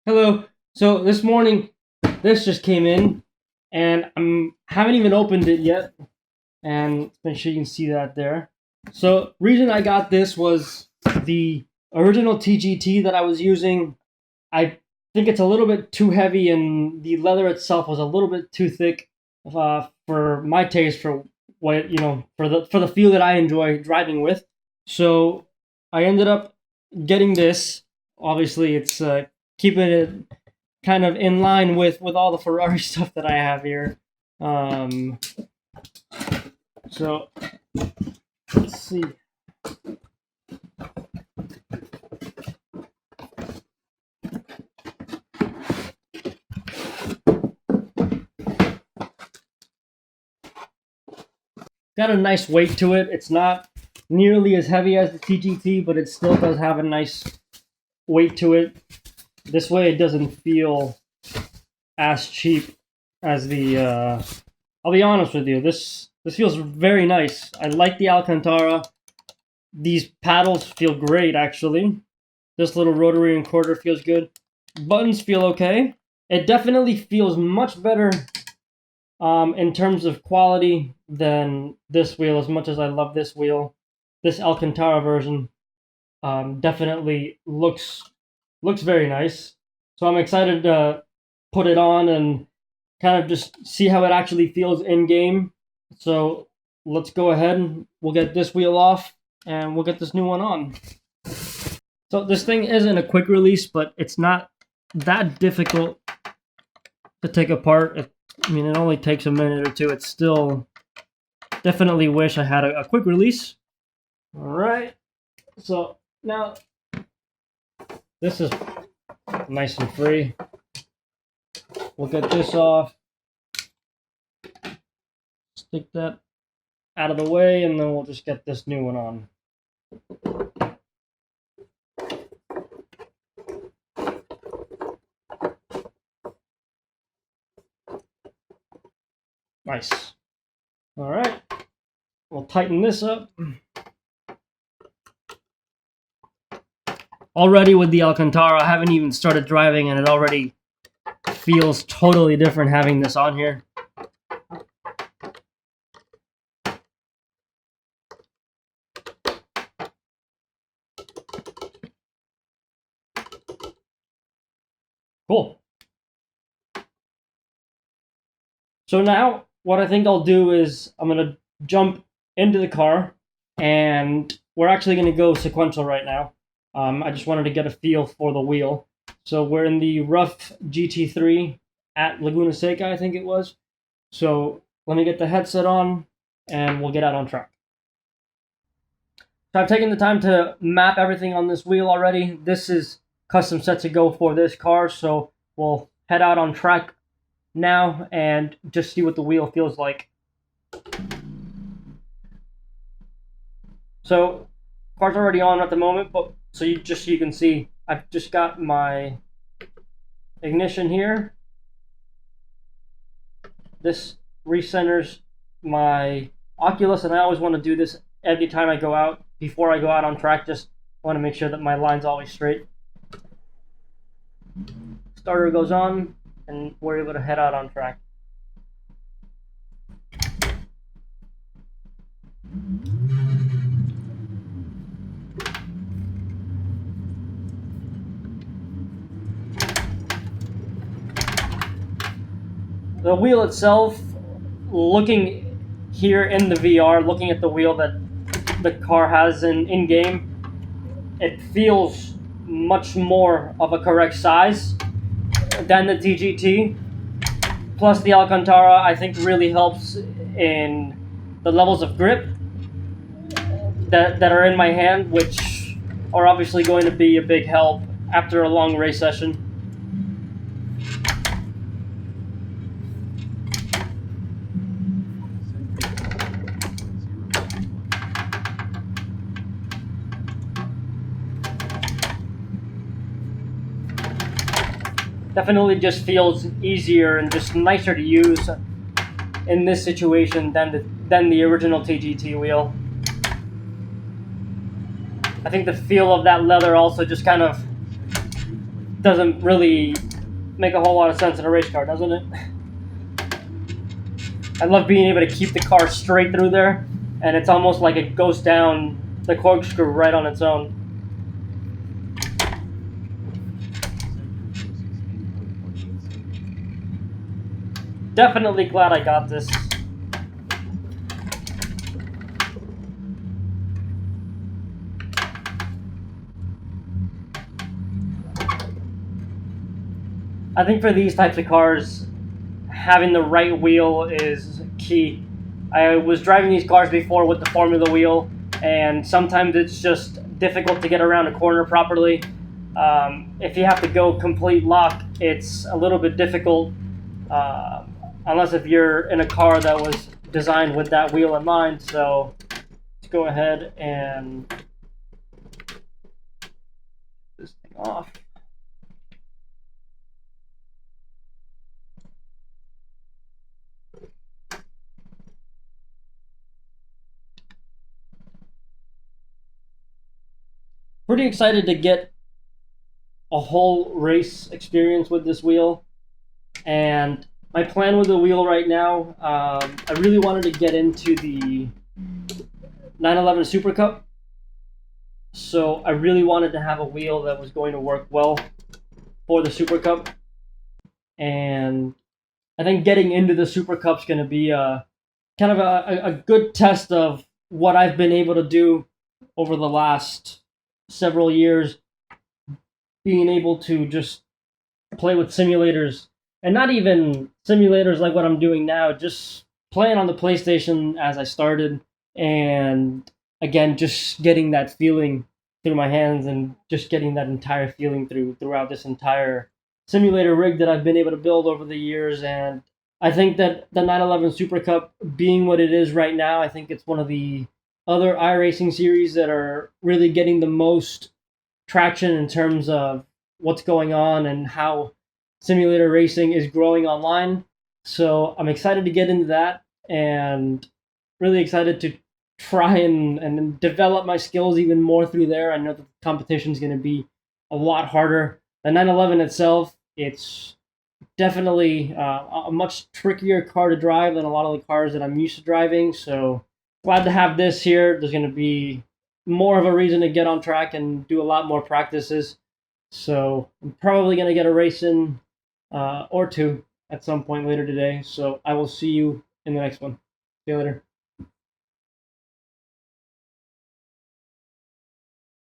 Hello. So this morning, this just came in, and I haven't even opened it yet. And make sure you can see that there. So reason I got this was the original TGT that I was using. I think it's a little bit too heavy, and the leather itself was a little bit too thick for my taste, for what for the feel that I enjoy driving with. So I ended up getting this. Obviously, it's keeping it kind of in line with all the Ferrari stuff that I have here. Um, so let's see. Got a nice weight to it. It's not nearly as heavy as the TGT, but it still does have a nice weight to it. This way, it doesn't feel as cheap as the. I'll be honest with you. This feels very nice. I like the Alcantara. These paddles feel great, actually. This little rotary encoder feels good. Buttons feel okay. It definitely feels much better in terms of quality than this wheel. As much as I love this wheel, this Alcantara version definitely looks very nice. So I'm excited to put it on and kind of just see how it actually feels in game. So let's go ahead and we'll get this wheel off and we'll get this new one on. So this thing isn't a quick release, but it's not that difficult to take apart. It only takes a minute or two. It's still definitely wish I had a quick release. All right. So now this is nice and free. We'll get this off. Stick that out of the way, and then we'll just get this new one on. Nice. All right. We'll tighten this up. Already with the Alcantara, I haven't even started driving, and it already feels totally different having this on here. Cool. So now what I think I'll do is I'm going to jump into the car, and we're actually going to go sequential right now. I just wanted to get a feel for the wheel. So we're in the rough GT3 at Laguna Seca, I think it was. So let me get the headset on, and we'll get out on track. So I've taken the time to map everything on this wheel already. This is custom set to go for this car, so we'll head out on track now and just see what the wheel feels like. So car's already on at the moment, but so you can see, I've just got my ignition here. This recenters my Oculus, and I always want to do this every time I go out, before I go out on track. Just want to make sure that my line's always straight. Starter goes on, and we're able to head out on track. The wheel itself, looking here in the VR, looking at the wheel that the car has in game, it feels much more of a correct size than the TGT. Plus the Alcantara, I think, really helps in the levels of grip that are in my hand, which are obviously going to be a big help after a long race session. Definitely just feels easier and just nicer to use in this situation than the original TGT wheel. I think the feel of that leather also just kind of doesn't really make a whole lot of sense in a race car, doesn't it? I love being able to keep the car straight through there, and it's almost like it goes down the corkscrew right on its own. Definitely glad I got this. I think for these types of cars, having the right wheel is key. I was driving these cars before with the Formula wheel, and sometimes it's just difficult to get around a corner properly. If you have to go complete lock, it's a little bit difficult, uh, unless if you're in a car that was designed with that wheel in mind. So let's go ahead and get this thing off. Pretty excited to get a whole race experience with this wheel. And my plan with the wheel right now, I really wanted to get into the 911 Super Cup. So I really wanted to have a wheel that was going to work well for the Super Cup. And I think getting into the Super Cup is going to be kind of a good test of what I've been able to do over the last several years, being able to just play with simulators, and not even simulators like what I'm doing now, just playing on the PlayStation as I started, and again, just getting that feeling through my hands, and just getting that entire feeling throughout this entire simulator rig that I've been able to build over the years. And I think that the 911 Super Cup being what it is right now, I think it's one of the other iRacing series that are really getting the most traction in terms of what's going on and how simulator racing is growing online. So I'm excited to get into that, and really excited to try and develop my skills even more through there. I know that the competition is going to be a lot harder. The 911 itself, it's definitely a much trickier car to drive than a lot of the cars that I'm used to driving. So glad to have this here. There's going to be more of a reason to get on track and do a lot more practices. So I'm probably going to get a race in or two at some point later today. So I will see you in the next one. See you later.